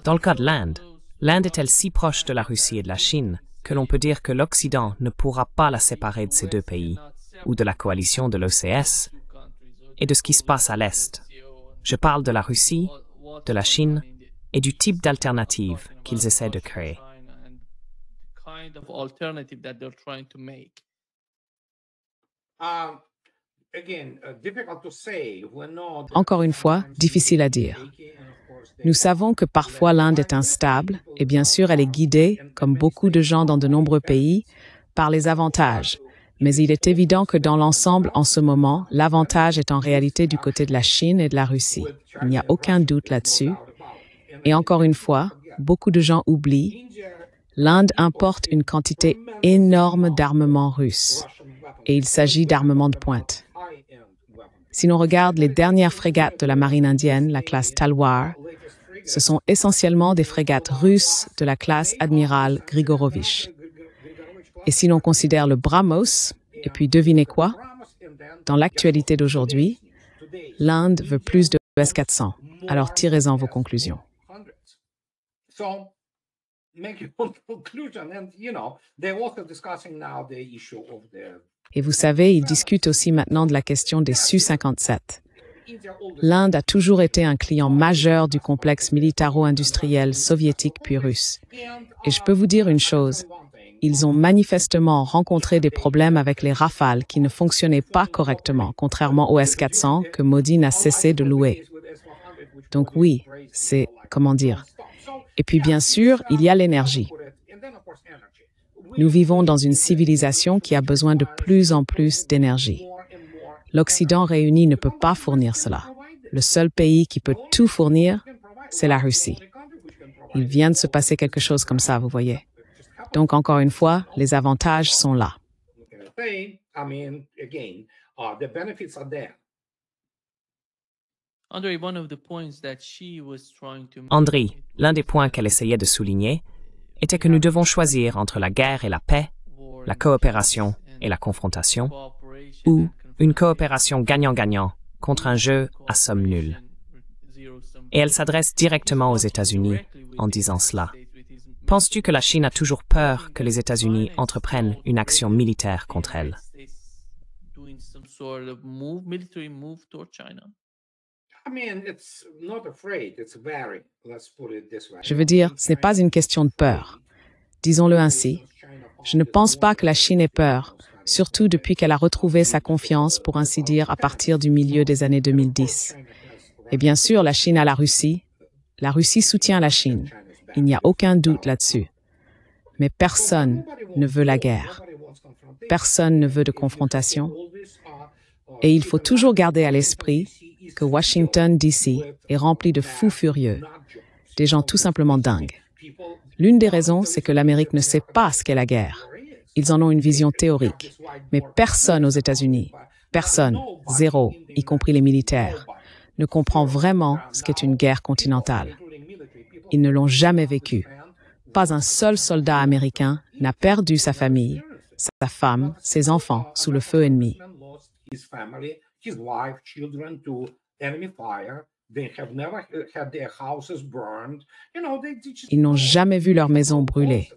Dans le cas de l'Inde, l'Inde est-elle si proche de la Russie et de la Chine que l'on peut dire que l'Occident ne pourra pas la séparer de ces deux pays, ou de la coalition de l'OCS, et de ce qui se passe à l'Est. Je parle de la Russie, de la Chine et du type d'alternative qu'ils essaient de créer. Encore une fois, difficile à dire. Nous savons que parfois l'Inde est instable et bien sûr elle est guidée, comme beaucoup de gens dans de nombreux pays, par les avantages. Mais il est évident que dans l'ensemble, en ce moment, l'avantage est en réalité du côté de la Chine et de la Russie. Il n'y a aucun doute là-dessus. Et encore une fois, beaucoup de gens oublient, l'Inde importe une quantité énorme d'armements russes. Et il s'agit d'armements de pointe. Si l'on regarde les dernières frégates de la marine indienne, la classe Talwar, ce sont essentiellement des frégates russes de la classe Admiral Grigorovitch. Et si l'on considère le BrahMos, et puis devinez quoi? Dans l'actualité d'aujourd'hui, l'Inde veut plus de S-400. Alors tirez-en vos conclusions. Et vous savez, ils discutent aussi maintenant de la question des Su-57. L'Inde a toujours été un client majeur du complexe militaro-industriel soviétique puis russe. Et je peux vous dire une chose, ils ont manifestement rencontré des problèmes avec les Rafales qui ne fonctionnaient pas correctement, contrairement aux S-400 que Modi n'a cessé de louer. Donc oui, c'est, comment dire. Et puis bien sûr, il y a l'énergie. Nous vivons dans une civilisation qui a besoin de plus en plus d'énergie. L'Occident réuni ne peut pas fournir cela. Le seul pays qui peut tout fournir, c'est la Russie. Il vient de se passer quelque chose comme ça, vous voyez. Donc, encore une fois, les avantages sont là. André, l'un des points qu'elle essayait de souligner était que nous devons choisir entre la guerre et la paix, la coopération et la confrontation, ou une coopération gagnant-gagnant contre un jeu à somme nulle. Et elle s'adresse directement aux États-Unis en disant cela. Penses-tu que la Chine a toujours peur que les États-Unis entreprennent une action militaire contre elle? Je veux dire, ce n'est pas une question de peur. Disons-le ainsi. Je ne pense pas que la Chine ait peur, surtout depuis qu'elle a retrouvé sa confiance, pour ainsi dire, à partir du milieu des années 2010. Et bien sûr, la Chine a la Russie. La Russie soutient la Chine. Il n'y a aucun doute là-dessus. Mais personne ne veut la guerre. Personne ne veut de confrontation. Et il faut toujours garder à l'esprit que Washington, D.C. est rempli de fous furieux, des gens tout simplement dingues. L'une des raisons, c'est que l'Amérique ne sait pas ce qu'est la guerre. Ils en ont une vision théorique. Mais personne aux États-Unis, personne, zéro, y compris les militaires, ne comprend vraiment ce qu'est une guerre continentale. Ils ne l'ont jamais vécu. Pas un seul soldat américain n'a perdu sa famille, sa femme, ses enfants sous le feu ennemi. Ils n'ont jamais vu leur maison brûler.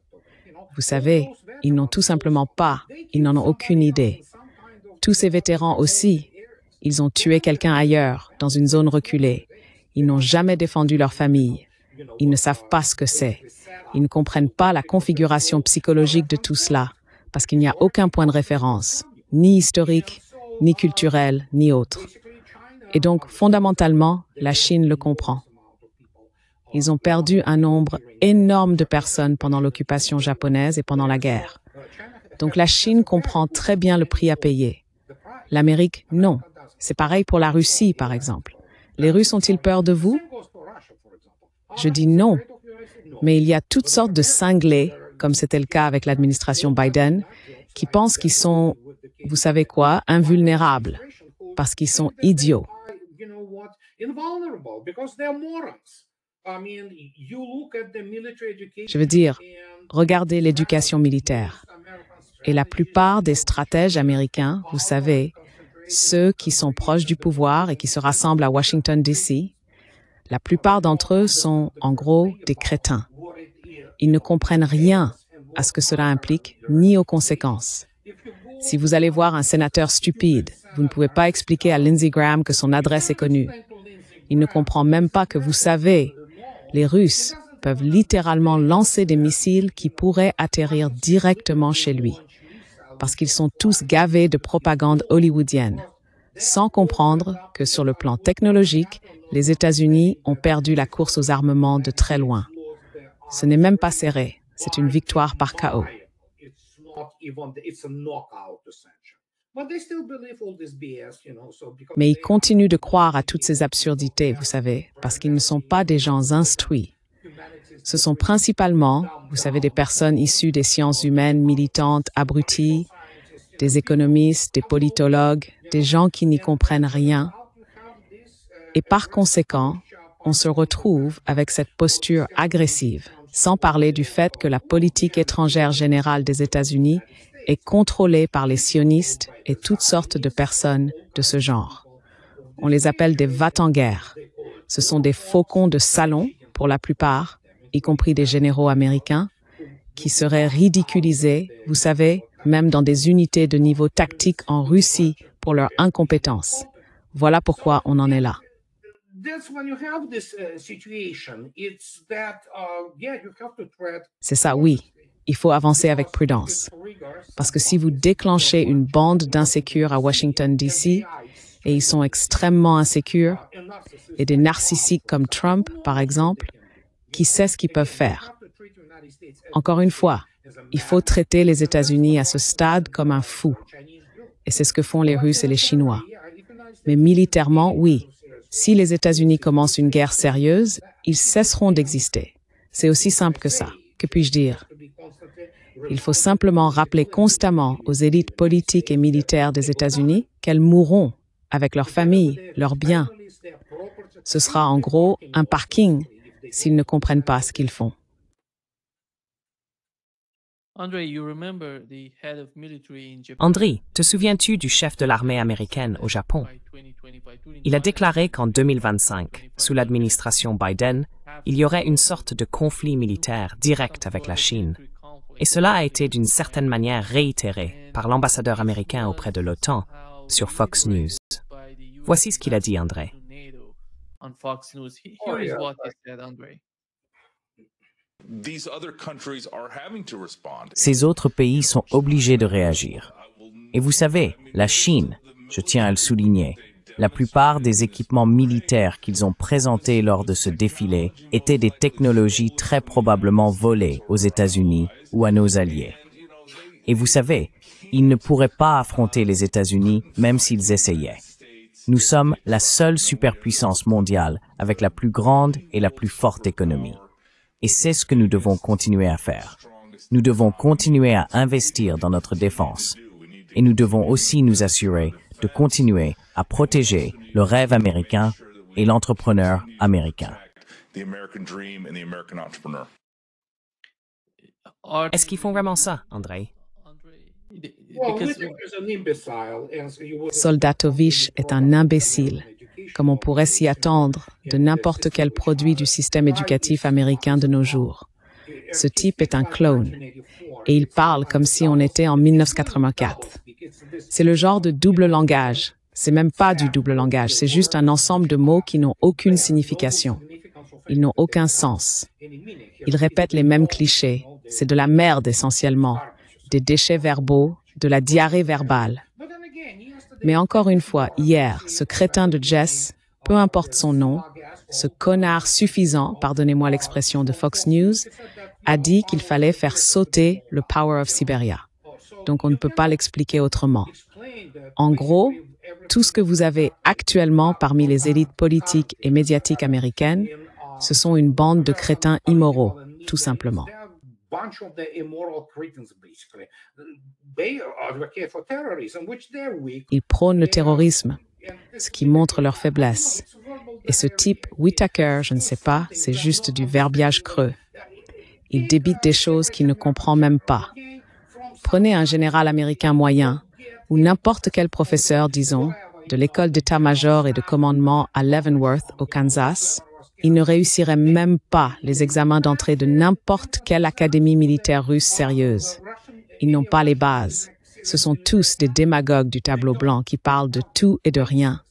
Vous savez, ils n'ont tout simplement pas, ils n'en ont aucune idée. Tous ces vétérans aussi, ils ont tué quelqu'un ailleurs, dans une zone reculée. Ils n'ont jamais défendu leur famille. Ils ne savent pas ce que c'est. Ils ne comprennent pas la configuration psychologique de tout cela, parce qu'il n'y a aucun point de référence, ni historique, ni culturel, ni autre. Et donc, fondamentalement, la Chine le comprend. Ils ont perdu un nombre énorme de personnes pendant l'occupation japonaise et pendant la guerre. Donc la Chine comprend très bien le prix à payer. L'Amérique, non. C'est pareil pour la Russie, par exemple. Les Russes ont-ils peur de vous? Je dis non. Mais il y a toutes sortes de cinglés, comme c'était le cas avec l'administration Biden, qui pensent qu'ils sont, vous savez quoi, invulnérables, parce qu'ils sont idiots. Je veux dire, regardez l'éducation militaire. Et la plupart des stratèges américains, vous savez, ceux qui sont proches du pouvoir et qui se rassemblent à Washington, D.C., La plupart d'entre eux sont, en gros, des crétins. Ils ne comprennent rien à ce que cela implique, ni aux conséquences. Si vous allez voir un sénateur stupide, vous ne pouvez pas expliquer à Lindsey Graham que son adresse est connue. Il ne comprend même pas que vous savez, les Russes peuvent littéralement lancer des missiles qui pourraient atterrir directement chez lui, parce qu'ils sont tous gavés de propagande hollywoodienne, sans comprendre que sur le plan technologique, les États-Unis ont perdu la course aux armements de très loin. Ce n'est même pas serré, c'est une victoire par KO. Mais ils continuent de croire à toutes ces absurdités, vous savez, parce qu'ils ne sont pas des gens instruits. Ce sont principalement, vous savez, des personnes issues des sciences humaines militantes, abruties, des économistes, des politologues, des gens qui n'y comprennent rien. Et par conséquent, on se retrouve avec cette posture agressive, sans parler du fait que la politique étrangère générale des États-Unis est contrôlée par les sionistes et toutes sortes de personnes de ce genre. On les appelle des va-t-en-guerre. Ce sont des faucons de salon, pour la plupart, y compris des généraux américains, qui seraient ridiculisés, vous savez, même dans des unités de niveau tactique en Russie pour leur incompétence. Voilà pourquoi on en est là. C'est ça, oui. Il faut avancer avec prudence. Parce que si vous déclenchez une bande d'insécures à Washington, D.C., et ils sont extrêmement insécures, et des narcissiques comme Trump, par exemple, qui sait ce qu'ils peuvent faire. Encore une fois, il faut traiter les États-Unis à ce stade comme un fou. Et c'est ce que font les Russes et les Chinois. Mais militairement, oui. Si les États-Unis commencent une guerre sérieuse, ils cesseront d'exister. C'est aussi simple que ça. Que puis-je dire? Il faut simplement rappeler constamment aux élites politiques et militaires des États-Unis qu'elles mourront avec leurs familles, leurs biens. Ce sera en gros un parking s'ils ne comprennent pas ce qu'ils font. André, te souviens-tu du chef de l'armée américaine au Japon? Il a déclaré qu'en 2025, sous l'administration Biden, il y aurait une sorte de conflit militaire direct avec la Chine. Et cela a été d'une certaine manière réitéré par l'ambassadeur américain auprès de l'OTAN sur Fox News. Voici ce qu'il a dit, André. Ces autres pays sont obligés de réagir. Et vous savez, la Chine, je tiens à le souligner, la plupart des équipements militaires qu'ils ont présentés lors de ce défilé étaient des technologies très probablement volées aux États-Unis ou à nos alliés. Et vous savez, ils ne pourraient pas affronter les États-Unis même s'ils essayaient. Nous sommes la seule superpuissance mondiale avec la plus grande et la plus forte économie. Et c'est ce que nous devons continuer à faire. Nous devons continuer à investir dans notre défense. Et nous devons aussi nous assurer de continuer à protéger le rêve américain et l'entrepreneur américain. Est-ce qu'ils font vraiment ça, André? Soldatovich est un imbécile, comme on pourrait s'y attendre de n'importe quel produit du système éducatif américain de nos jours. Ce type est un clone, et il parle comme si on était en 1984. C'est le genre de double langage. C'est même pas du double langage, c'est juste un ensemble de mots qui n'ont aucune signification. Ils n'ont aucun sens. Il répète les mêmes clichés. C'est de la merde essentiellement, des déchets verbaux, de la diarrhée verbale. Mais encore une fois, hier, ce crétin de Jess, peu importe son nom, ce connard suffisant, pardonnez-moi l'expression de Fox News, a dit qu'il fallait faire sauter le Power of Siberia. Donc on ne peut pas l'expliquer autrement. En gros, tout ce que vous avez actuellement parmi les élites politiques et médiatiques américaines, ce sont une bande de crétins immoraux, tout simplement. Ils prônent le terrorisme, ce qui montre leur faiblesse. Et ce type, Whitaker, je ne sais pas, c'est juste du verbiage creux. Il débite des choses qu'il ne comprend même pas. Prenez un général américain moyen, ou n'importe quel professeur, disons, de l'école d'état-major et de commandement à Leavenworth, au Kansas, Ils ne réussiraient même pas les examens d'entrée de n'importe quelle académie militaire russe sérieuse. Ils n'ont pas les bases. Ce sont tous des démagogues du tableau blanc qui parlent de tout et de rien,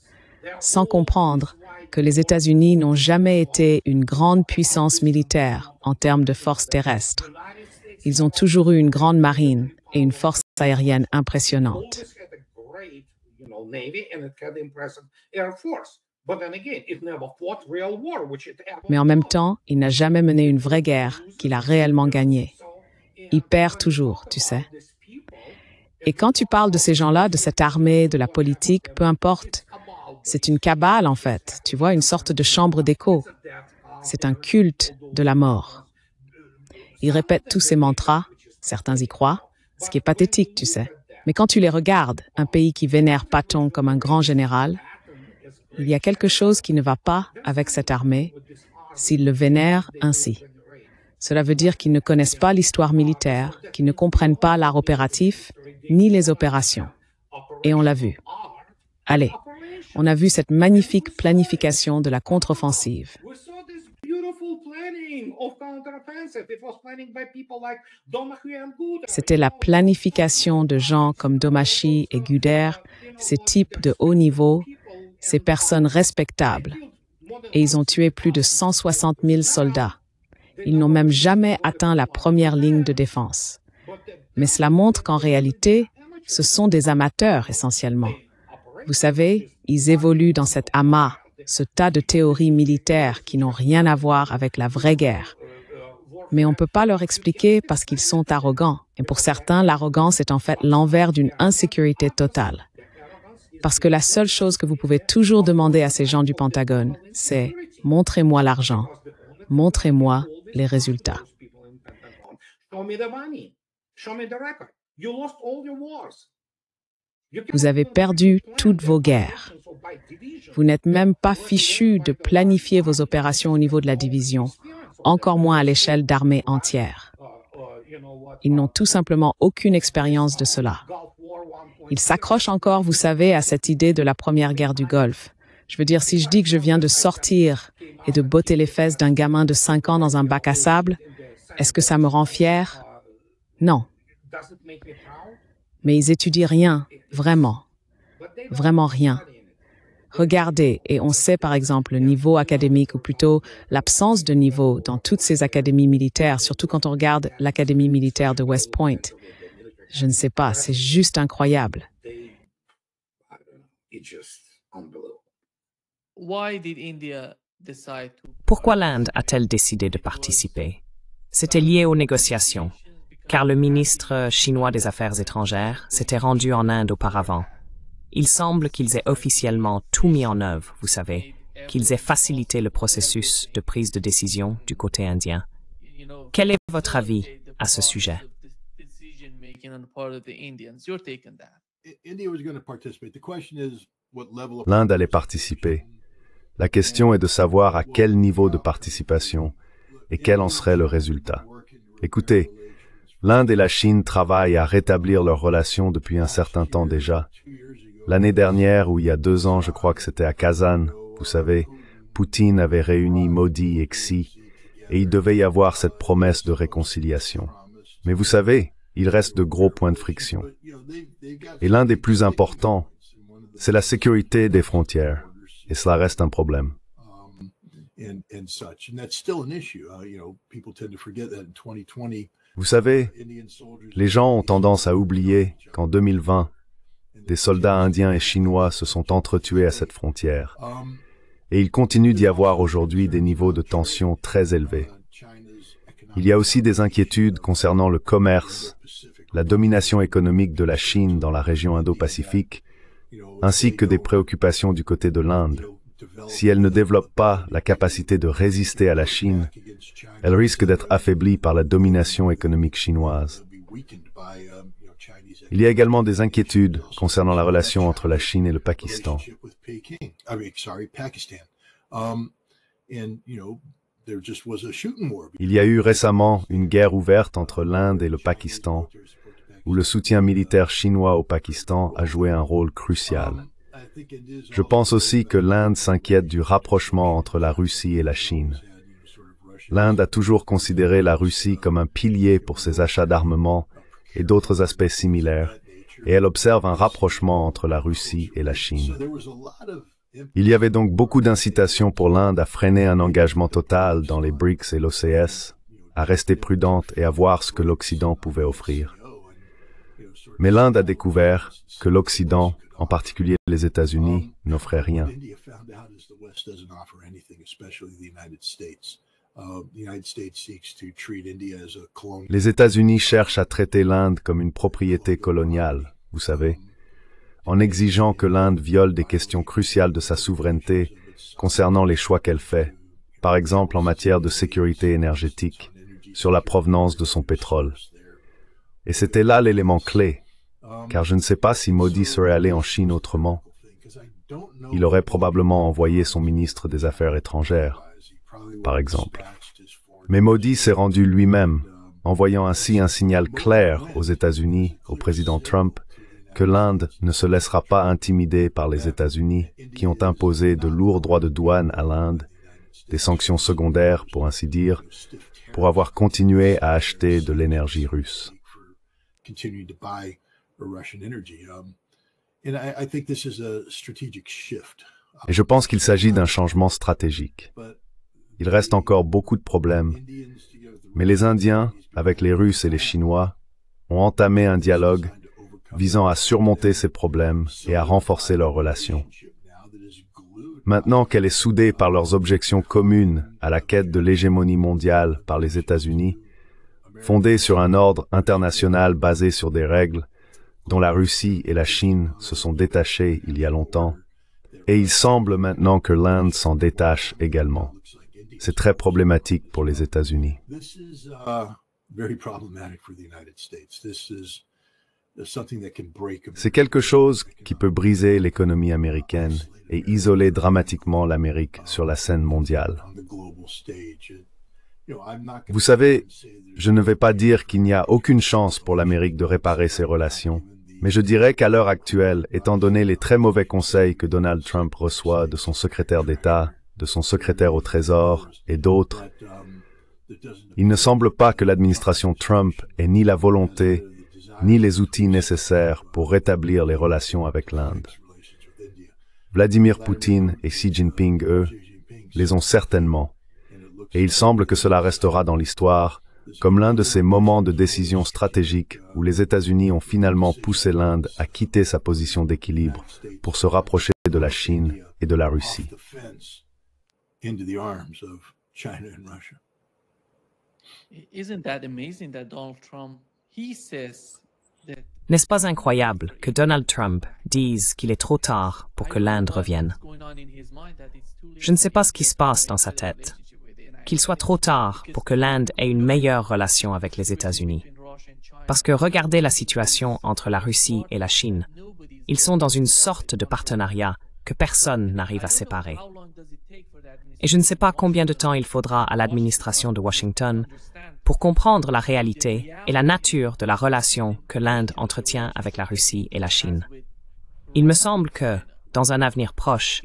sans comprendre que les États-Unis n'ont jamais été une grande puissance militaire en termes de force terrestre. Ils ont toujours eu une grande marine et une force aérienne impressionnante. Mais en même temps, il n'a jamais mené une vraie guerre qu'il a réellement gagnée. Il perd toujours, tu sais. Et quand tu parles de ces gens-là, de cette armée, de la politique, peu importe, c'est une cabale en fait, tu vois, une sorte de chambre d'écho. C'est un culte de la mort. Ils répètent tous ces mantras, certains y croient, ce qui est pathétique, tu sais. Mais quand tu les regardes, un pays qui vénère Patton comme un grand général, il y a quelque chose qui ne va pas avec cette armée s'ils le vénèrent ainsi. Cela veut dire qu'ils ne connaissent pas l'histoire militaire, qu'ils ne comprennent pas l'art opératif, ni les opérations. Et on l'a vu. Allez, on a vu cette magnifique planification de la contre-offensive. C'était la planification de gens comme Domachi et Guder, ces types de haut niveau, ces personnes respectables. Et ils ont tué plus de 160 000 soldats. Ils n'ont même jamais atteint la première ligne de défense. Mais cela montre qu'en réalité, ce sont des amateurs essentiellement. Vous savez, ils évoluent dans cet amas, ce tas de théories militaires qui n'ont rien à voir avec la vraie guerre. Mais on ne peut pas leur expliquer parce qu'ils sont arrogants. Et pour certains, l'arrogance est en fait l'envers d'une insécurité totale. Parce que la seule chose que vous pouvez toujours demander à ces gens du Pentagone, c'est « montrez-moi l'argent, montrez-moi les résultats ». Vous avez perdu toutes vos guerres. Vous n'êtes même pas fichu de planifier vos opérations au niveau de la division, encore moins à l'échelle d'armées entières. Ils n'ont tout simplement aucune expérience de cela. Ils s'accrochent encore, vous savez, à cette idée de la première guerre du Golfe. Je veux dire, si je dis que je viens de sortir et de botter les fesses d'un gamin de 5 ans dans un bac à sable, est-ce que ça me rend fier? Non. Mais ils étudient rien, vraiment. Vraiment rien. Regardez, et on sait par exemple le niveau académique, ou plutôt l'absence de niveau dans toutes ces académies militaires, surtout quand on regarde l'académie militaire de West Point. Je ne sais pas, c'est juste incroyable. Pourquoi l'Inde a-t-elle décidé de participer? C'était lié aux négociations, car le ministre chinois des Affaires étrangères s'était rendu en Inde auparavant. Il semble qu'ils aient officiellement tout mis en œuvre, vous savez, qu'ils aient facilité le processus de prise de décision du côté indien. Quel est votre avis à ce sujet? L'Inde allait participer. La question est de savoir à quel niveau de participation et quel en serait le résultat. Écoutez, l'Inde et la Chine travaillent à rétablir leurs relations depuis un certain temps déjà. L'année dernière, ou il y a 2 ans, je crois que c'était à Kazan, vous savez, Poutine avait réuni Modi et Xi, et il devait y avoir cette promesse de réconciliation. Mais vous savez, il reste de gros points de friction. Et l'un des plus importants, c'est la sécurité des frontières, et cela reste un problème. Vous savez, les gens ont tendance à oublier qu'en 2020, des soldats indiens et chinois se sont entretués à cette frontière. Et il continue d'y avoir aujourd'hui des niveaux de tension très élevés. Il y a aussi des inquiétudes concernant le commerce, la domination économique de la Chine dans la région Indo-Pacifique, ainsi que des préoccupations du côté de l'Inde. Si elle ne développe pas la capacité de résister à la Chine, elle risque d'être affaiblie par la domination économique chinoise. Il y a également des inquiétudes concernant la relation entre la Chine et le Pakistan. Il y a eu récemment une guerre ouverte entre l'Inde et le Pakistan, où le soutien militaire chinois au Pakistan a joué un rôle crucial. Je pense aussi que l'Inde s'inquiète du rapprochement entre la Russie et la Chine. L'Inde a toujours considéré la Russie comme un pilier pour ses achats d'armement et d'autres aspects similaires, et elle observe un rapprochement entre la Russie et la Chine. Il y avait donc beaucoup d'incitations pour l'Inde à freiner un engagement total dans les BRICS et l'OCS, à rester prudente et à voir ce que l'Occident pouvait offrir. Mais l'Inde a découvert que l'Occident, en particulier les États-Unis, n'offrait rien. Les États-Unis cherchent à traiter l'Inde comme une propriété coloniale, vous savez, en exigeant que l'Inde viole des questions cruciales de sa souveraineté concernant les choix qu'elle fait, par exemple en matière de sécurité énergétique, sur la provenance de son pétrole. Et c'était là l'élément clé, car je ne sais pas si Modi serait allé en Chine autrement. Il aurait probablement envoyé son ministre des Affaires étrangères, par exemple. Mais Modi s'est rendu lui-même, envoyant ainsi un signal clair aux États-Unis, au président Trump, que l'Inde ne se laissera pas intimider par les États-Unis, qui ont imposé de lourds droits de douane à l'Inde, des sanctions secondaires, pour ainsi dire, pour avoir continué à acheter de l'énergie russe. Et je pense qu'il s'agit d'un changement stratégique. Il reste encore beaucoup de problèmes, mais les Indiens, avec les Russes et les Chinois, ont entamé un dialogue visant à surmonter ces problèmes et à renforcer leurs relations. Maintenant qu'elle est soudée par leurs objections communes à la quête de l'hégémonie mondiale par les États-Unis, fondée sur un ordre international basé sur des règles dont la Russie et la Chine se sont détachées il y a longtemps, et il semble maintenant que l'Inde s'en détache également. C'est très problématique pour les États-Unis. C'est quelque chose qui peut briser l'économie américaine et isoler dramatiquement l'Amérique sur la scène mondiale. Vous savez, je ne vais pas dire qu'il n'y a aucune chance pour l'Amérique de réparer ses relations, mais je dirais qu'à l'heure actuelle, étant donné les très mauvais conseils que Donald Trump reçoit de son secrétaire d'État, de son secrétaire au Trésor et d'autres, il ne semble pas que l'administration Trump ait ni la volonté ni les outils nécessaires pour rétablir les relations avec l'Inde. Vladimir Poutine et Xi Jinping, eux, les ont certainement, et il semble que cela restera dans l'histoire comme l'un de ces moments de décision stratégique où les États-Unis ont finalement poussé l'Inde à quitter sa position d'équilibre pour se rapprocher de la Chine et de la Russie. N'est-ce pas incroyable que Donald Trump dise qu'il est trop tard pour que l'Inde revienne? Je ne sais pas ce qui se passe dans sa tête. Qu'il soit trop tard pour que l'Inde ait une meilleure relation avec les États-Unis. Parce que regardez la situation entre la Russie et la Chine. Ils sont dans une sorte de partenariat que personne n'arrive à séparer. Et je ne sais pas combien de temps il faudra à l'administration de Washington pour comprendre la réalité et la nature de la relation que l'Inde entretient avec la Russie et la Chine. Il me semble que, dans un avenir proche,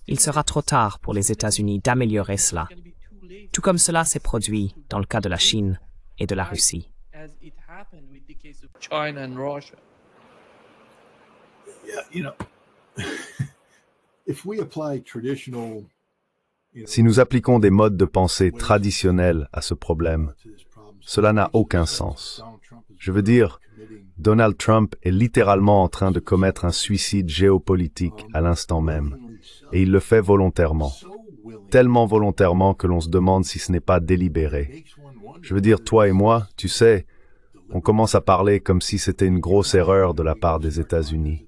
il sera trop tard pour les États-Unis d'améliorer cela, tout comme cela s'est produit dans le cas de la Chine et de la Russie. Si nous appliquons des modes de pensée traditionnels à ce problème, cela n'a aucun sens. Je veux dire, Donald Trump est littéralement en train de commettre un suicide géopolitique à l'instant même, et il le fait volontairement. Tellement volontairement que l'on se demande si ce n'est pas délibéré. Je veux dire, toi et moi, tu sais, on commence à parler comme si c'était une grosse erreur de la part des États-Unis.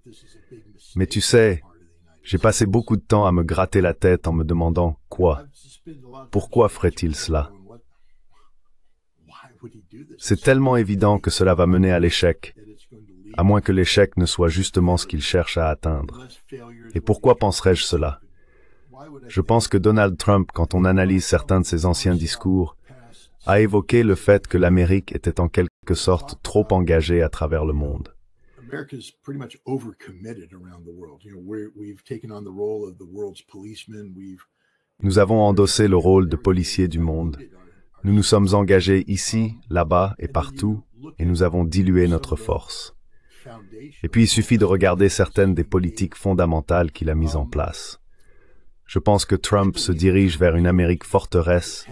Mais tu sais, j'ai passé beaucoup de temps à me gratter la tête en me demandant quoi? Pourquoi ferait-il cela? C'est tellement évident que cela va mener à l'échec, à moins que l'échec ne soit justement ce qu'il cherche à atteindre. Et pourquoi penserais-je cela? Je pense que Donald Trump, quand on analyse certains de ses anciens discours, a évoqué le fait que l'Amérique était en quelque sorte trop engagée à travers le monde. America's pretty much overcommitted around the world. We've taken on the role of the world's policemen. Nous avons endossé le rôle de policier du monde. Nous nous sommes engagés ici, là-bas et partout, et nous avons dilué notre force. Et puis il suffit de regarder certaines des politiques fondamentales qu'il a mises en place. Je pense que Trump se dirige vers une Amérique forteresse,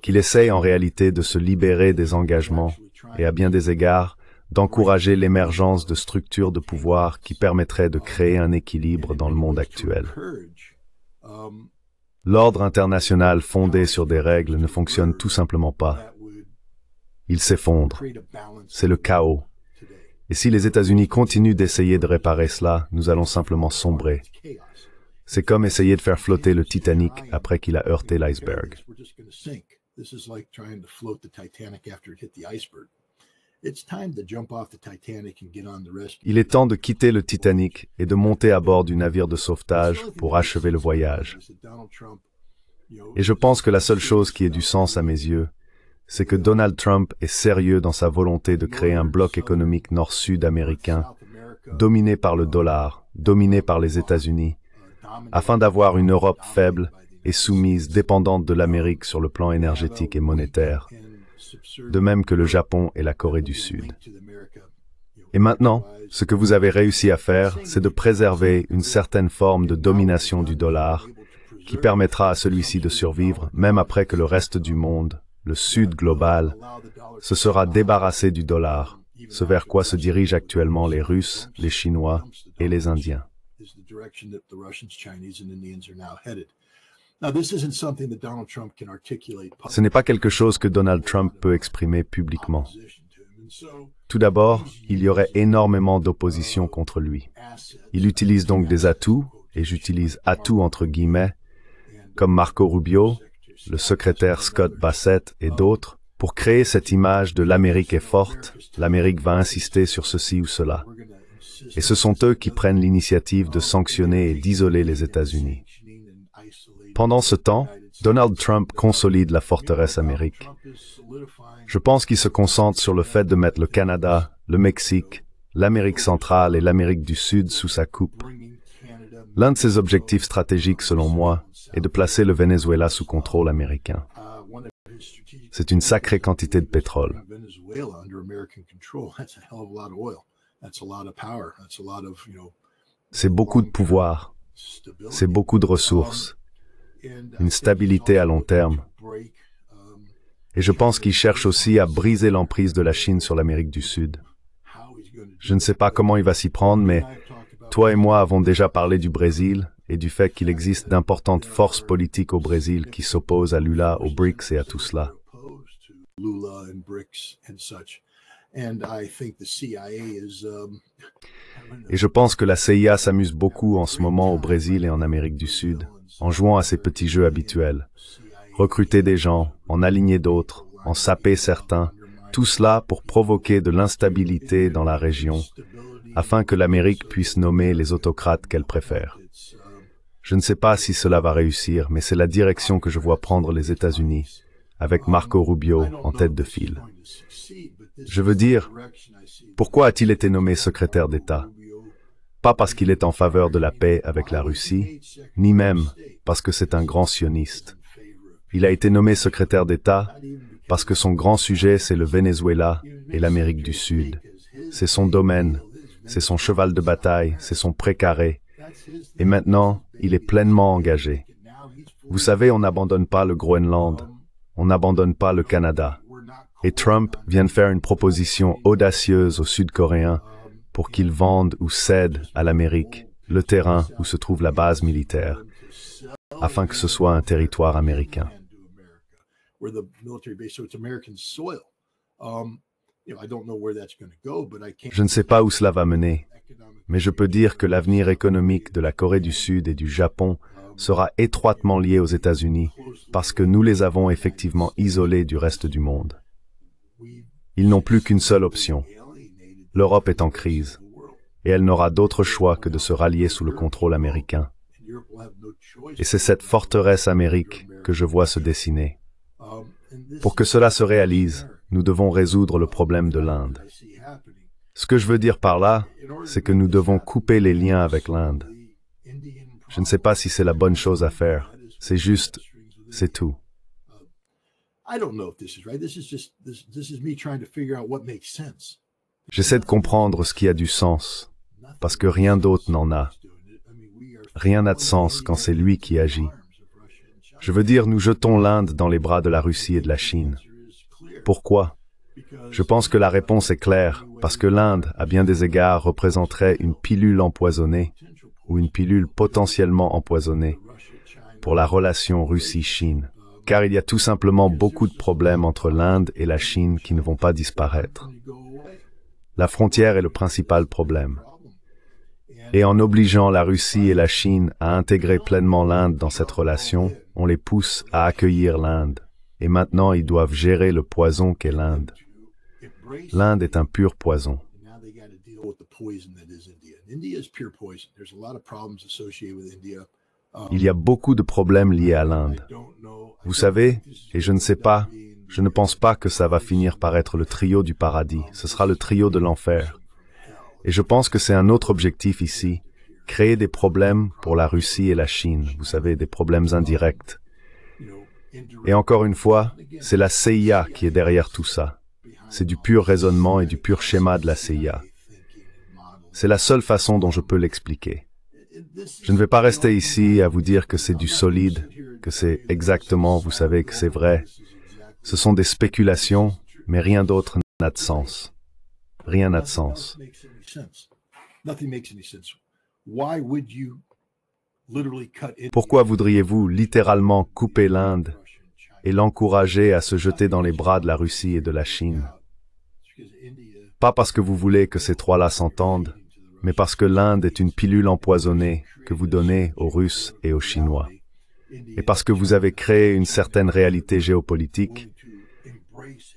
qu'il essaye en réalité de se libérer des engagements et à bien des égards, d'encourager l'émergence de structures de pouvoir qui permettraient de créer un équilibre dans le monde actuel. L'ordre international fondé sur des règles ne fonctionne tout simplement pas. Il s'effondre. C'est le chaos. Et si les États-Unis continuent d'essayer de réparer cela, nous allons simplement sombrer. C'est comme essayer de faire flotter le Titanic après qu'il a heurté l'iceberg. Il est temps de quitter le Titanic et de monter à bord du navire de sauvetage pour achever le voyage. Et je pense que la seule chose qui ait du sens à mes yeux, c'est que Donald Trump est sérieux dans sa volonté de créer un bloc économique nord-sud américain, dominé par le dollar, dominé par les États-Unis, afin d'avoir une Europe faible et soumise, dépendante de l'Amérique sur le plan énergétique et monétaire, de même que le Japon et la Corée du Sud. Et maintenant, ce que vous avez réussi à faire, c'est de préserver une certaine forme de domination du dollar qui permettra à celui-ci de survivre même après que le reste du monde, le Sud global, se sera débarrassé du dollar, ce vers quoi se dirigent actuellement les Russes, les Chinois et les Indiens. Ce n'est pas quelque chose que Donald Trump peut exprimer publiquement. Tout d'abord, il y aurait énormément d'opposition contre lui. Il utilise donc des atouts, et j'utilise atouts entre guillemets, comme Marco Rubio, le secrétaire Scott Bassett et d'autres, pour créer cette image de l'Amérique est forte, l'Amérique va insister sur ceci ou cela. Et ce sont eux qui prennent l'initiative de sanctionner et d'isoler les États-Unis. Pendant ce temps, Donald Trump consolide la forteresse Amérique. Je pense qu'il se concentre sur le fait de mettre le Canada, le Mexique, l'Amérique centrale et l'Amérique du Sud sous sa coupe. L'un de ses objectifs stratégiques, selon moi, est de placer le Venezuela sous contrôle américain. C'est une sacrée quantité de pétrole. C'est beaucoup de pouvoir. C'est beaucoup de ressources. Une stabilité à long terme. Et je pense qu'il cherche aussi à briser l'emprise de la Chine sur l'Amérique du Sud. Je ne sais pas comment il va s'y prendre, mais toi et moi avons déjà parlé du Brésil et du fait qu'il existe d'importantes forces politiques au Brésil qui s'opposent à Lula, aux BRICS et à tout cela. Et je pense que la CIA s'amuse beaucoup en ce moment au Brésil et en Amérique du Sud, en jouant à ses petits jeux habituels. Recruter des gens, en aligner d'autres, en saper certains, tout cela pour provoquer de l'instabilité dans la région, afin que l'Amérique puisse nommer les autocrates qu'elle préfère. Je ne sais pas si cela va réussir, mais c'est la direction que je vois prendre les États-Unis, avec Marco Rubio en tête de file. Je veux dire, pourquoi a-t-il été nommé secrétaire d'État? Pas parce qu'il est en faveur de la paix avec la Russie, ni même parce que c'est un grand sioniste. Il a été nommé secrétaire d'État parce que son grand sujet, c'est le Venezuela et l'Amérique du Sud. C'est son domaine, c'est son cheval de bataille, c'est son précaré. Et maintenant, il est pleinement engagé. Vous savez, on n'abandonne pas le Groenland, on n'abandonne pas le Canada. Et Trump vient de faire une proposition audacieuse aux Sud-Coréens pour qu'ils vendent ou cèdent à l'Amérique le terrain où se trouve la base militaire, afin que ce soit un territoire américain. Je ne sais pas où cela va mener, mais je peux dire que l'avenir économique de la Corée du Sud et du Japon sera étroitement lié aux États-Unis parce que nous les avons effectivement isolés du reste du monde. Ils n'ont plus qu'une seule option. L'Europe est en crise, et elle n'aura d'autre choix que de se rallier sous le contrôle américain. Et c'est cette forteresse Amérique que je vois se dessiner. Pour que cela se réalise, nous devons résoudre le problème de l'Inde. Ce que je veux dire par là, c'est que nous devons couper les liens avec l'Inde. Je ne sais pas si c'est la bonne chose à faire. C'est juste, c'est tout. J'essaie de comprendre ce qui a du sens, parce que rien d'autre n'en a. Rien n'a de sens quand c'est lui qui agit. Je veux dire, nous jetons l'Inde dans les bras de la Russie et de la Chine. Pourquoi? Je pense que la réponse est claire, parce que l'Inde, à bien des égards, représenterait une pilule empoisonnée, ou une pilule potentiellement empoisonnée, pour la relation Russie-Chine. Car il y a tout simplement beaucoup de problèmes entre l'Inde et la Chine qui ne vont pas disparaître. La frontière est le principal problème. Et en obligeant la Russie et la Chine à intégrer pleinement l'Inde dans cette relation, on les pousse à accueillir l'Inde. Et maintenant, ils doivent gérer le poison qu'est l'Inde. L'Inde est un pur poison. Il y a beaucoup de problèmes liés à l'Inde. Vous savez, et je ne sais pas, je ne pense pas que ça va finir par être le trio du paradis. Ce sera le trio de l'enfer. Et je pense que c'est un autre objectif ici, créer des problèmes pour la Russie et la Chine. Vous savez, des problèmes indirects. Et encore une fois, c'est la CIA qui est derrière tout ça. C'est du pur raisonnement et du pur schéma de la CIA. C'est la seule façon dont je peux l'expliquer. Je ne vais pas rester ici à vous dire que c'est du solide, que c'est exactement, vous savez, que c'est vrai. Ce sont des spéculations, mais rien d'autre n'a de sens. Rien n'a de sens. Pourquoi voudriez-vous littéralement couper l'Inde et l'encourager à se jeter dans les bras de la Russie et de la Chine? Pas parce que vous voulez que ces trois-là s'entendent, mais parce que l'Inde est une pilule empoisonnée que vous donnez aux Russes et aux Chinois. Et parce que vous avez créé une certaine réalité géopolitique,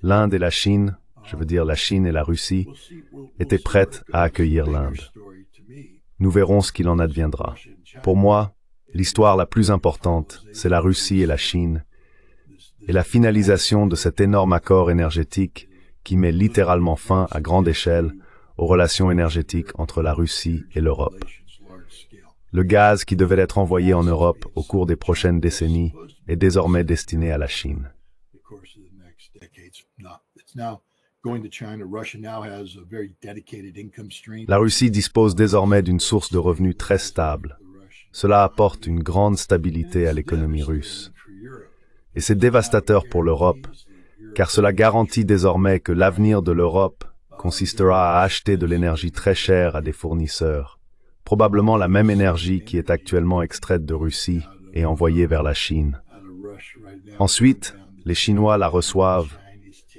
l'Inde et la Chine, je veux dire la Chine et la Russie, étaient prêtes à accueillir l'Inde. Nous verrons ce qu'il en adviendra. Pour moi, l'histoire la plus importante, c'est la Russie et la Chine, et la finalisation de cet énorme accord énergétique qui met littéralement fin à grande échelle aux relations énergétiques entre la Russie et l'Europe. Le gaz qui devait être envoyé en Europe au cours des prochaines décennies est désormais destiné à la Chine. La Russie dispose désormais d'une source de revenus très stable. Cela apporte une grande stabilité à l'économie russe. Et c'est dévastateur pour l'Europe, car cela garantit désormais que l'avenir de l'Europe consistera à acheter de l'énergie très chère à des fournisseurs, probablement la même énergie qui est actuellement extraite de Russie et envoyée vers la Chine. Ensuite, les Chinois la reçoivent,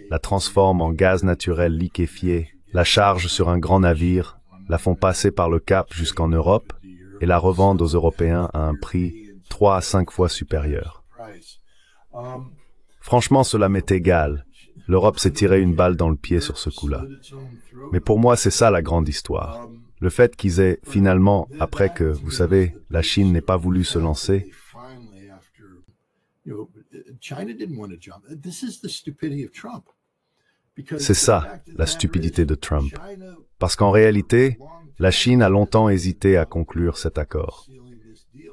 la transforment en gaz naturel liquéfié, la chargent sur un grand navire, la font passer par le Cap jusqu'en Europe et la revendent aux Européens à un prix 3 à 5 fois supérieur. Franchement, cela m'est égal. L'Europe s'est tiré une balle dans le pied sur ce coup-là. Mais pour moi, c'est ça la grande histoire. Le fait qu'ils aient finalement, après que, vous savez, la Chine n'ait pas voulu se lancer, c'est ça, la stupidité de Trump. Parce qu'en réalité, la Chine a longtemps hésité à conclure cet accord.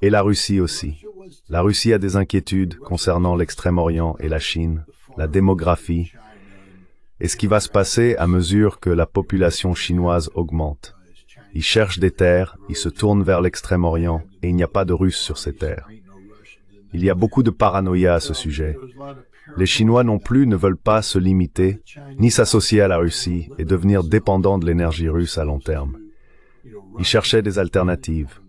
Et la Russie aussi. La Russie a des inquiétudes concernant l'Extrême-Orient et la Chine, la démographie, et ce qui va se passer à mesure que la population chinoise augmente. Ils cherchent des terres, ils se tournent vers l'Extrême-Orient, et il n'y a pas de Russes sur ces terres. Il y a beaucoup de paranoïa à ce sujet. Les Chinois non plus ne veulent pas se limiter, ni s'associer à la Russie et devenir dépendants de l'énergie russe à long terme. Ils cherchaient des alternatives.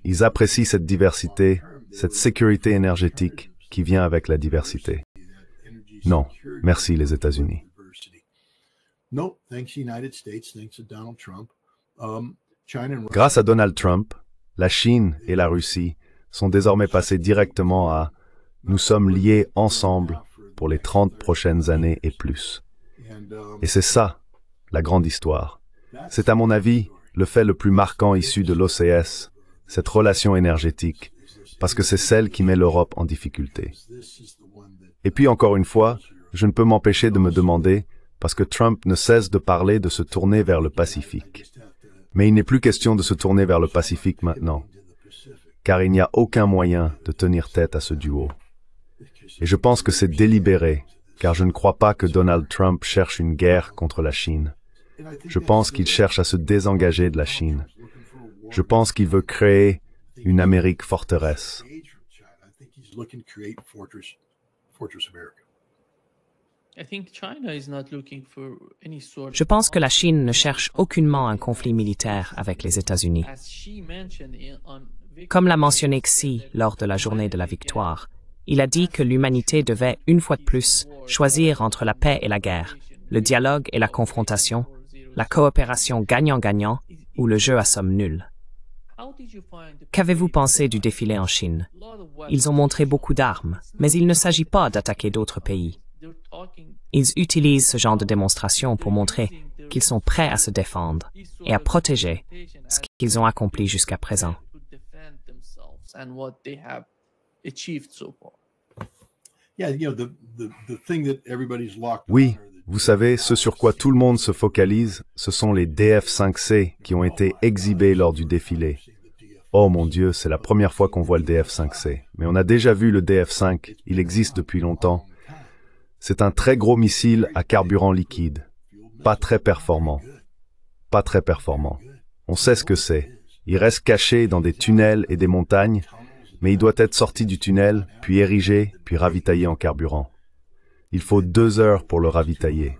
Ils apprécient cette diversité, cette sécurité énergétique qui vient avec la diversité. Non, merci les États-Unis. Grâce à Donald Trump, la Chine et la Russie sont désormais passées directement à « nous sommes liés ensemble pour les 30 prochaines années et plus ». Et c'est ça, la grande histoire. C'est à mon avis le fait le plus marquant issu de l'OCS, cette relation énergétique, parce que c'est celle qui met l'Europe en difficulté. Et puis encore une fois, je ne peux m'empêcher de me demander parce que Trump ne cesse de parler de se tourner vers le Pacifique. Mais il n'est plus question de se tourner vers le Pacifique maintenant, car il n'y a aucun moyen de tenir tête à ce duo. Et je pense que c'est délibéré, car je ne crois pas que Donald Trump cherche une guerre contre la Chine. Je pense qu'il cherche à se désengager de la Chine. Je pense qu'il veut créer une Amérique forteresse. Je pense que la Chine ne cherche aucunement un conflit militaire avec les États-Unis. Comme l'a mentionné Xi lors de la journée de la victoire, il a dit que l'humanité devait, une fois de plus, choisir entre la paix et la guerre, le dialogue et la confrontation, la coopération gagnant-gagnant ou le jeu à somme nulle. Qu'avez-vous pensé du défilé en Chine? Ils ont montré beaucoup d'armes, mais il ne s'agit pas d'attaquer d'autres pays. Ils utilisent ce genre de démonstration pour montrer qu'ils sont prêts à se défendre et à protéger ce qu'ils ont accompli jusqu'à présent. Oui, vous savez, ce sur quoi tout le monde se focalise, ce sont les DF-5C qui ont été exhibés lors du défilé. Oh mon Dieu, c'est la première fois qu'on voit le DF-5C. Mais on a déjà vu le DF-5, il existe depuis longtemps. C'est un très gros missile à carburant liquide. Pas très performant. Pas très performant. On sait ce que c'est. Il reste caché dans des tunnels et des montagnes, mais il doit être sorti du tunnel, puis érigé, puis ravitaillé en carburant. Il faut 2 heures pour le ravitailler.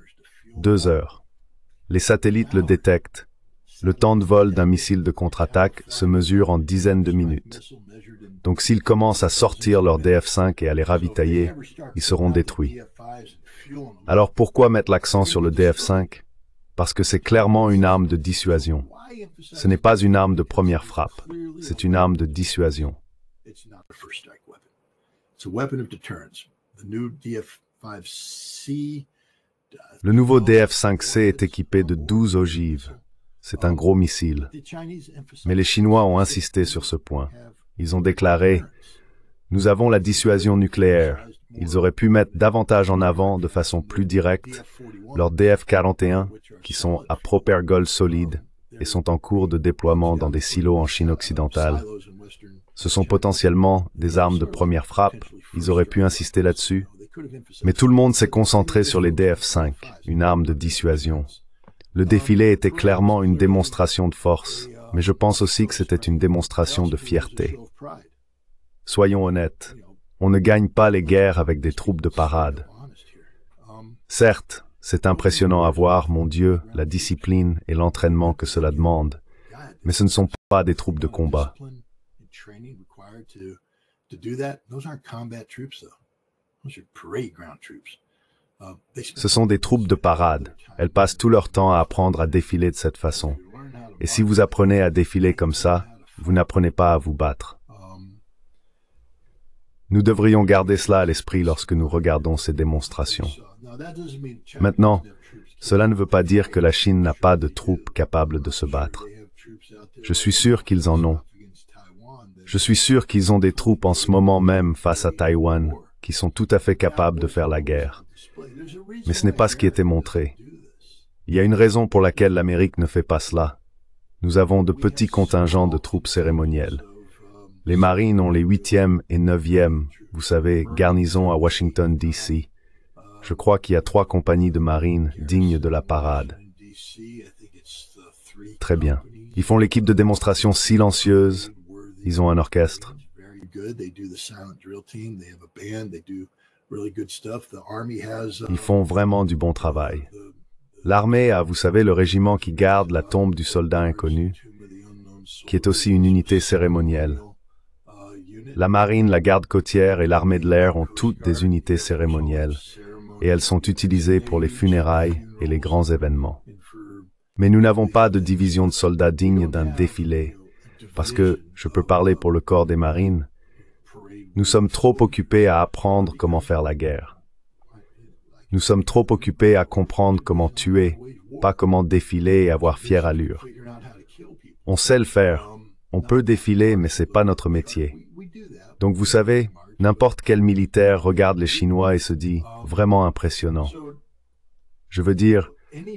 2 heures. Les satellites le détectent. Le temps de vol d'un missile de contre-attaque se mesure en dizaines de minutes. Donc s'ils commencent à sortir leur DF-5 et à les ravitailler, ils seront détruits. Alors pourquoi mettre l'accent sur le DF-5? Parce que c'est clairement une arme de dissuasion. Ce n'est pas une arme de première frappe, c'est une arme de dissuasion. Le nouveau DF-5C est équipé de 12 ogives. C'est un gros missile. Mais les Chinois ont insisté sur ce point. Ils ont déclaré « Nous avons la dissuasion nucléaire ». Ils auraient pu mettre davantage en avant, de façon plus directe, leurs DF-41, qui sont à propergol solide et sont en cours de déploiement dans des silos en Chine occidentale. Ce sont potentiellement des armes de première frappe, ils auraient pu insister là-dessus. Mais tout le monde s'est concentré sur les DF-5, une arme de dissuasion. Le défilé était clairement une démonstration de force, mais je pense aussi que c'était une démonstration de fierté. Soyons honnêtes, on ne gagne pas les guerres avec des troupes de parade. Certes, c'est impressionnant à voir, mon Dieu, la discipline et l'entraînement que cela demande, mais ce ne sont pas des troupes de combat. Ce sont des troupes de parade. Elles passent tout leur temps à apprendre à défiler de cette façon. Et si vous apprenez à défiler comme ça, vous n'apprenez pas à vous battre. Nous devrions garder cela à l'esprit lorsque nous regardons ces démonstrations. Maintenant, cela ne veut pas dire que la Chine n'a pas de troupes capables de se battre. Je suis sûr qu'ils en ont. Je suis sûr qu'ils ont des troupes en ce moment même face à Taïwan qui sont tout à fait capables de faire la guerre. Mais ce n'est pas ce qui était montré. Il y a une raison pour laquelle l'Amérique ne fait pas cela. Nous avons de petits contingents de troupes cérémonielles. Les Marines ont les 8e et 9e, vous savez, garnisons à Washington, D.C. Je crois qu'il y a 3 compagnies de marines dignes de la parade. Très bien. Ils font l'équipe de démonstration silencieuse. Ils ont un orchestre. Ils font vraiment du bon travail. L'armée a, vous savez, le régiment qui garde la tombe du soldat inconnu, qui est aussi une unité cérémonielle. La marine, la garde côtière et l'armée de l'air ont toutes des unités cérémonielles, et elles sont utilisées pour les funérailles et les grands événements. Mais nous n'avons pas de division de soldats dignes d'un défilé, parce que, je peux parler pour le corps des marines, nous sommes trop occupés à apprendre comment faire la guerre. Nous sommes trop occupés à comprendre comment tuer, pas comment défiler et avoir fière allure. On sait le faire, on peut défiler, mais c'est pas notre métier. Donc vous savez, n'importe quel militaire regarde les Chinois et se dit « vraiment impressionnant ». Je veux dire,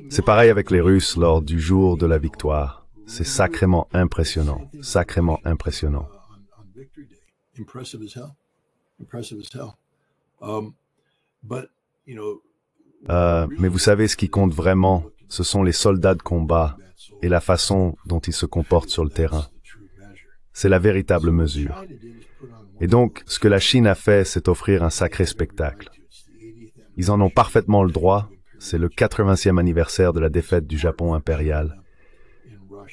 c'est pareil avec les Russes lors du jour de la victoire. C'est sacrément impressionnant, sacrément impressionnant. Mais vous savez, ce qui compte vraiment, ce sont les soldats de combat et la façon dont ils se comportent sur le terrain. C'est la véritable mesure. Et donc, ce que la Chine a fait, c'est offrir un sacré spectacle. Ils en ont parfaitement le droit. C'est le 80e anniversaire de la défaite du Japon impérial.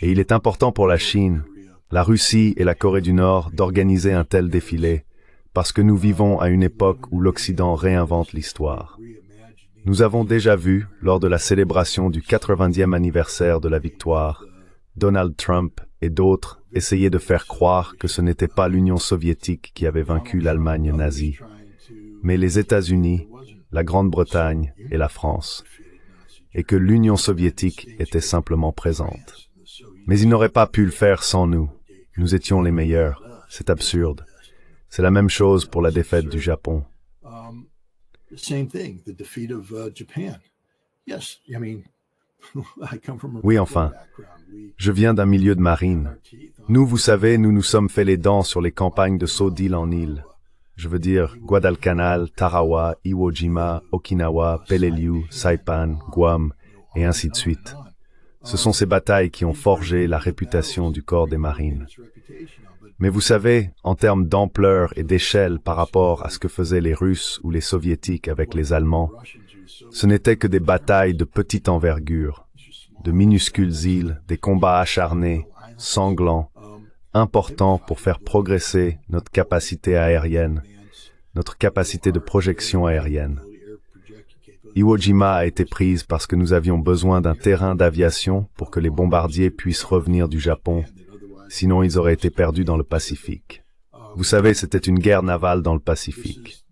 Et il est important pour la Chine, la Russie et la Corée du Nord d'organiser un tel défilé, parce que nous vivons à une époque où l'Occident réinvente l'histoire. Nous avons déjà vu, lors de la célébration du 80e anniversaire de la victoire, Donald Trump et d'autres essayer de faire croire que ce n'était pas l'Union soviétique qui avait vaincu l'Allemagne nazie, mais les États-Unis, la Grande-Bretagne et la France, et que l'Union soviétique était simplement présente. Mais ils n'auraient pas pu le faire sans nous. Nous étions les meilleurs. C'est absurde. C'est la même chose pour la défaite du Japon. Oui, enfin, je viens d'un milieu de marine. Nous, vous savez, nous nous sommes fait les dents sur les campagnes de saut d'île en île. Je veux dire Guadalcanal, Tarawa, Iwo Jima, Okinawa, Peleliu, Saipan, Guam, et ainsi de suite. Ce sont ces batailles qui ont forgé la réputation du corps des marines. Mais vous savez, en termes d'ampleur et d'échelle par rapport à ce que faisaient les Russes ou les Soviétiques avec les Allemands, ce n'étaient que des batailles de petite envergure, de minuscules îles, des combats acharnés, sanglants, importants pour faire progresser notre capacité aérienne, notre capacité de projection aérienne. Iwo Jima a été prise parce que nous avions besoin d'un terrain d'aviation pour que les bombardiers puissent revenir du Japon, sinon ils auraient été perdus dans le Pacifique. Vous savez, c'était une guerre navale dans le Pacifique.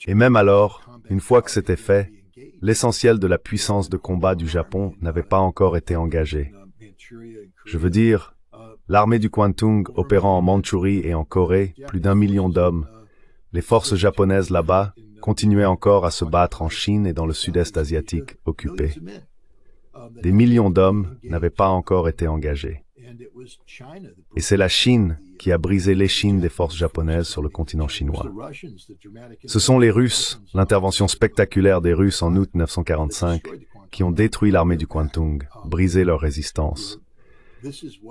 Et même alors, une fois que c'était fait, l'essentiel de la puissance de combat du Japon n'avait pas encore été engagé. Je veux dire, l'armée du Kwantung opérant en Mandchourie et en Corée, plus d'1 million d'hommes, les forces japonaises là-bas continuaient encore à se battre en Chine et dans le sud-est asiatique occupé. Des millions d'hommes n'avaient pas encore été engagés. Et c'est la Chine qui a brisé l'échine des forces japonaises sur le continent chinois. Ce sont les Russes, l'intervention spectaculaire des Russes en août 1945, qui ont détruit l'armée du Kwantung, brisé leur résistance.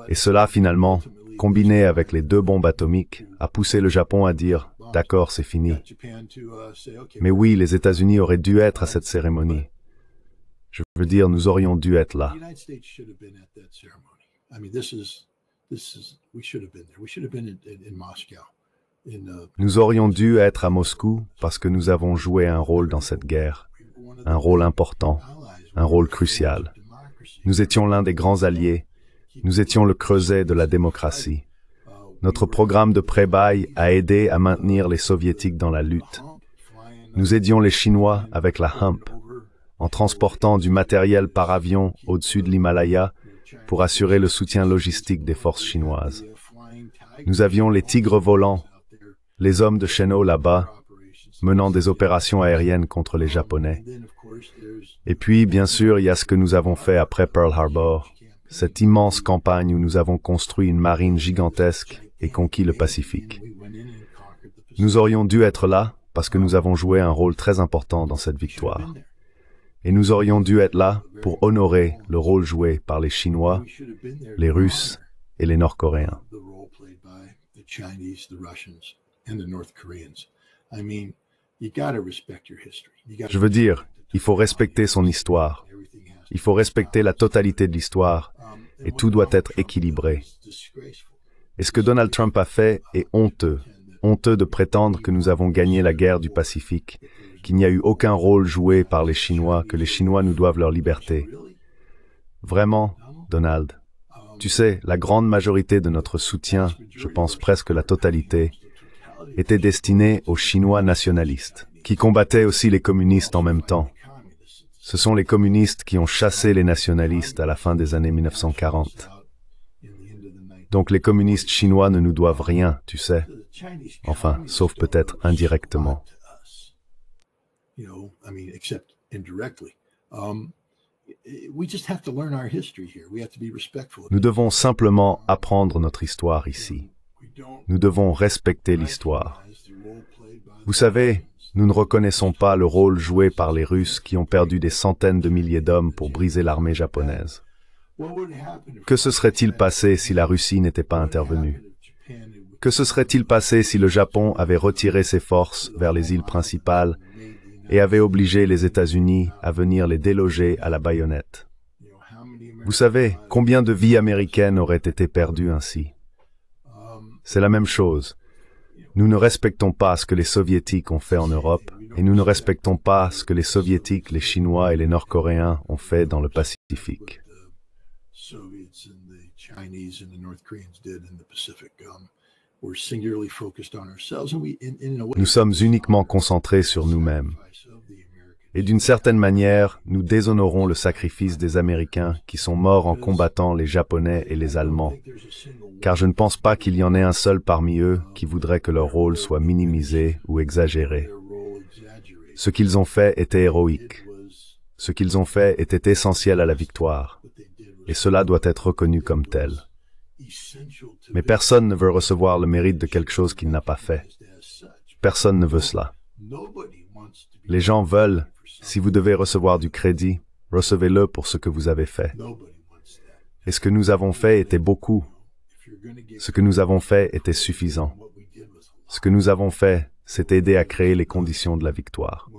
Et cela, finalement, combiné avec les 2 bombes atomiques, a poussé le Japon à dire « D'accord, c'est fini ». Mais oui, les États-Unis auraient dû être à cette cérémonie. Je veux dire, nous aurions dû être là. Nous aurions dû être à Moscou parce que nous avons joué un rôle dans cette guerre, un rôle important, un rôle crucial. Nous étions l'un des grands alliés, nous étions le creuset de la démocratie. Notre programme de pré-bail a aidé à maintenir les Soviétiques dans la lutte. Nous aidions les Chinois avec la Hump, en transportant du matériel par avion au-dessus de l'Himalaya pour assurer le soutien logistique des forces chinoises. Nous avions les tigres volants, les hommes de Sheno là-bas, menant des opérations aériennes contre les Japonais. Et puis, bien sûr, il y a ce que nous avons fait après Pearl Harbor, cette immense campagne où nous avons construit une marine gigantesque et conquis le Pacifique. Nous aurions dû être là parce que nous avons joué un rôle très important dans cette victoire. Et nous aurions dû être là pour honorer le rôle joué par les Chinois, les Russes et les Nord-Coréens. Je veux dire, il faut respecter son histoire. Il faut respecter la totalité de l'histoire et tout doit être équilibré. Et ce que Donald Trump a fait est honteux. Honteux de prétendre que nous avons gagné la guerre du Pacifique, qu'il n'y a eu aucun rôle joué par les Chinois, que les Chinois nous doivent leur liberté. Vraiment, Donald, tu sais, la grande majorité de notre soutien, je pense presque la totalité, était destinée aux Chinois nationalistes, qui combattaient aussi les communistes en même temps. Ce sont les communistes qui ont chassé les nationalistes à la fin des années 1940. Donc les communistes chinois ne nous doivent rien, tu sais. Enfin, sauf peut-être indirectement. Nous devons simplement apprendre notre histoire ici. Nous devons respecter l'histoire. Vous savez, nous ne reconnaissons pas le rôle joué par les Russes qui ont perdu des centaines de milliers d'hommes pour briser l'armée japonaise. Que se serait-il passé si la Russie n'était pas intervenue? Que se serait-il passé si le Japon avait retiré ses forces vers les îles principales et avait obligé les États-Unis à venir les déloger à la baïonnette? Vous savez, combien de vies américaines auraient été perdues ainsi? C'est la même chose. Nous ne respectons pas ce que les Soviétiques ont fait en Europe, et nous ne respectons pas ce que les Soviétiques, les Chinois et les Nord-Coréens ont fait dans le Pacifique. Nous sommes uniquement concentrés sur nous-mêmes. Et d'une certaine manière, nous déshonorons le sacrifice des Américains qui sont morts en combattant les Japonais et les Allemands. Car je ne pense pas qu'il y en ait un seul parmi eux qui voudrait que leur rôle soit minimisé ou exagéré. Ce qu'ils ont fait était héroïque. Ce qu'ils ont fait était essentiel à la victoire. Et cela doit être reconnu comme tel. Mais personne ne veut recevoir le mérite de quelque chose qu'il n'a pas fait. Personne ne veut cela. Les gens veulent, si vous devez recevoir du crédit, recevez-le pour ce que vous avez fait. Et ce que nous avons fait était beaucoup. Ce que nous avons fait était suffisant. Ce que nous avons fait, c'est aider à créer les conditions de la victoire.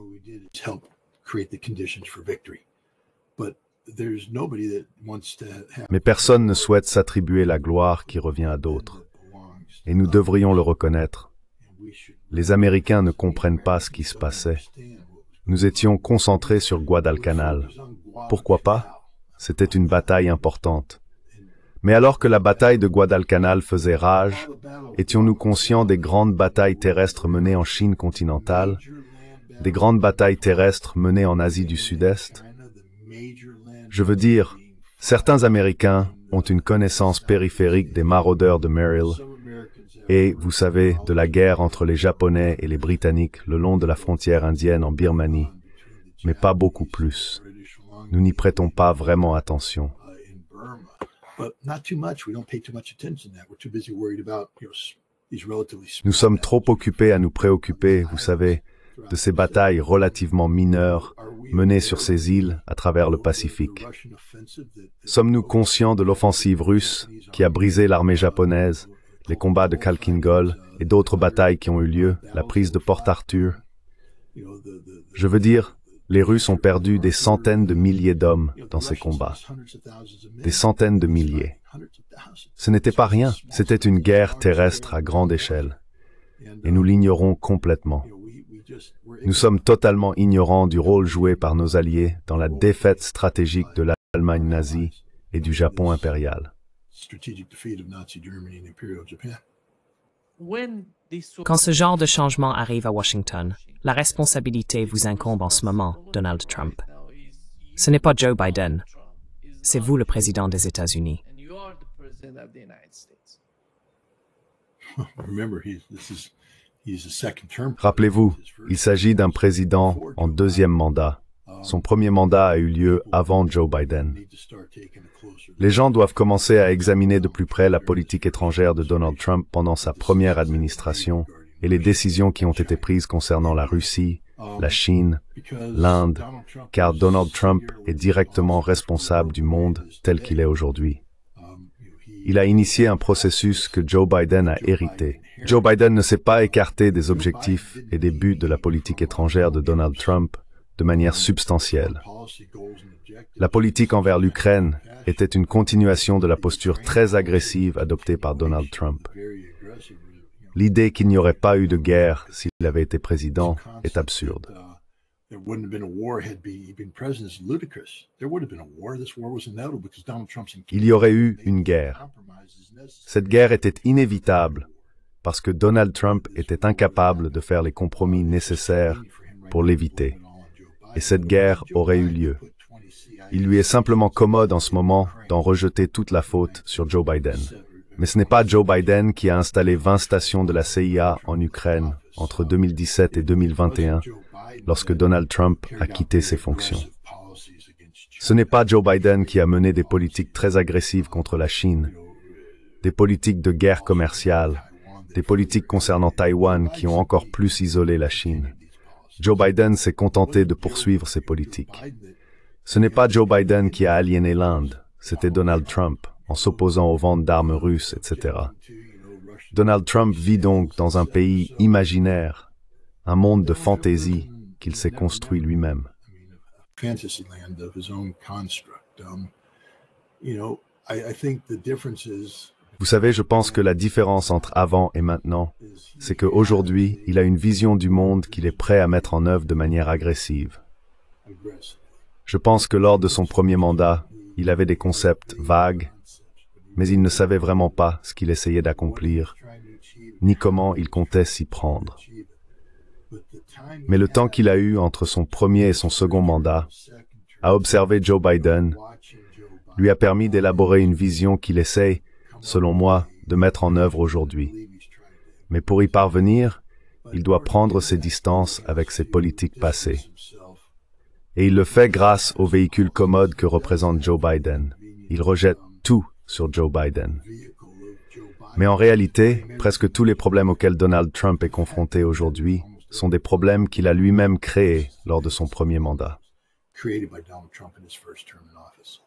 Mais personne ne souhaite s'attribuer la gloire qui revient à d'autres. Et nous devrions le reconnaître. Les Américains ne comprennent pas ce qui se passait. Nous étions concentrés sur Guadalcanal. Pourquoi pas? C'était une bataille importante. Mais alors que la bataille de Guadalcanal faisait rage, étions-nous conscients des grandes batailles terrestres menées en Chine continentale, des grandes batailles terrestres menées en Asie du Sud-Est? Je veux dire, certains Américains ont une connaissance périphérique des maraudeurs de Merrill et, vous savez, de la guerre entre les Japonais et les Britanniques le long de la frontière indienne en Birmanie, mais pas beaucoup plus. Nous n'y prêtons pas vraiment attention. Nous sommes trop occupés à nous préoccuper, vous savez, de ces batailles relativement mineures menées sur ces îles à travers le Pacifique. Sommes-nous conscients de l'offensive russe qui a brisé l'armée japonaise, les combats de Khalkhin Gol et d'autres batailles qui ont eu lieu, la prise de Port Arthur? Je veux dire, les Russes ont perdu des centaines de milliers d'hommes dans ces combats. Des centaines de milliers. Ce n'était pas rien, c'était une guerre terrestre à grande échelle. Et nous l'ignorons complètement. Nous sommes totalement ignorants du rôle joué par nos alliés dans la défaite stratégique de l'Allemagne nazie et du Japon impérial. Quand ce genre de changement arrive à Washington, la responsabilité vous incombe en ce moment, Donald Trump. Ce n'est pas Joe Biden. C'est vous le président des États-Unis. Rappelez-vous, il s'agit d'un président en deuxième mandat. Son premier mandat a eu lieu avant Joe Biden. Les gens doivent commencer à examiner de plus près la politique étrangère de Donald Trump pendant sa première administration et les décisions qui ont été prises concernant la Russie, la Chine, l'Inde, car Donald Trump est directement responsable du monde tel qu'il est aujourd'hui. Il a initié un processus que Joe Biden a hérité. Joe Biden ne s'est pas écarté des objectifs et des buts de la politique étrangère de Donald Trump de manière substantielle. La politique envers l'Ukraine était une continuation de la posture très agressive adoptée par Donald Trump. L'idée qu'il n'y aurait pas eu de guerre s'il avait été président est absurde. Il y aurait eu une guerre. Cette guerre était inévitable parce que Donald Trump était incapable de faire les compromis nécessaires pour l'éviter. Et cette guerre aurait eu lieu. Il lui est simplement commode en ce moment d'en rejeter toute la faute sur Joe Biden. Mais ce n'est pas Joe Biden qui a installé 20 stations de la CIA en Ukraine entre 2017 et 2021, lorsque Donald Trump a quitté ses fonctions. Ce n'est pas Joe Biden qui a mené des politiques très agressives contre la Chine, des politiques de guerre commerciale, des politiques concernant Taïwan qui ont encore plus isolé la Chine. Joe Biden s'est contenté de poursuivre ces politiques. Ce n'est pas Joe Biden qui a aliéné l'Inde, c'était Donald Trump, en s'opposant aux ventes d'armes russes, etc. Donald Trump vit donc dans un pays imaginaire, un monde de fantaisie qu'il s'est construit lui-même. Vous savez, je pense que la différence entre avant et maintenant, c'est qu'aujourd'hui, il a une vision du monde qu'il est prêt à mettre en œuvre de manière agressive. Je pense que lors de son premier mandat, il avait des concepts vagues, mais il ne savait vraiment pas ce qu'il essayait d'accomplir, ni comment il comptait s'y prendre. Mais le temps qu'il a eu entre son premier et son second mandat, à observer Joe Biden, lui a permis d'élaborer une vision qu'il essaie, selon moi, de mettre en œuvre aujourd'hui. Mais pour y parvenir, il doit prendre ses distances avec ses politiques passées. Et il le fait grâce au véhicule commode que représente Joe Biden. Il rejette tout sur Joe Biden. Mais en réalité, presque tous les problèmes auxquels Donald Trump est confronté aujourd'hui sont des problèmes qu'il a lui-même créés lors de son premier mandat. Created by Donald Trump in his first term in office.